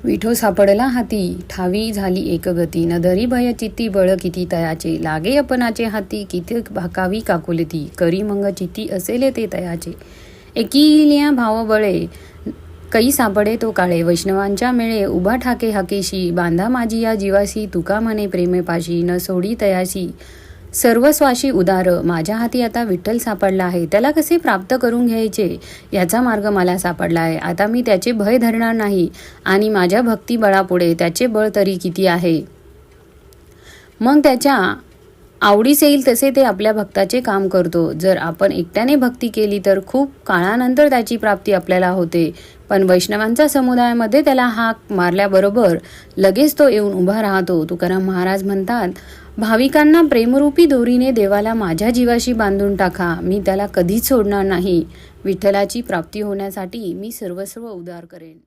विठो सापडला हाती, ठावी झाली एकगती. न धरी भय चित्ती बळ किती तयाचे. लागे अपनाचे हाती, किती भाकावी काकुलती. करी मंग चित्ती असेले ते तयाचे. एकिलिया भाव बळे, कै सापडे तो काळे. वैष्णवांच्या मेळे, उभा ठाके हाकेशी. बांधा माझी या जीवासी, तुका म्हणे प्रेमे पाशी. न सोडी तयासी, सर्वस्वाशी उदार. माझ्या हाती आता विठ्ठल सापडला आहे. त्याला कसे प्राप्त करून घ्यायचे याचा मार्ग मला सापडला आहे. आता मी त्याचे भय धरणार नाही आणि माझ्या भक्ती बळापुढे त्याचे बळ तरी किती आहे. मग त्याच्या आवडीस येईल तसे ते आपल्या भक्ताचे काम करतो. जर आपण एकट्याने भक्ती केली तर खूप काळानंतर त्याची प्राप्ती आपल्याला होते, पण वैष्णवांचा समुदायामध्ये त्याला हाक मारल्याबरोबर लगेच तो येऊन उभा राहतो. तुकाराम महाराज म्हणतात, भाविकांना प्रेमरूपी दोरीने देवाला माझ्या जीवाशी बांधून टाका. मी त्याला कधीच सोडणार नाही. विठ्ठलाची प्राप्ती होण्यासाठी मी सर्वस्व उदार करेन.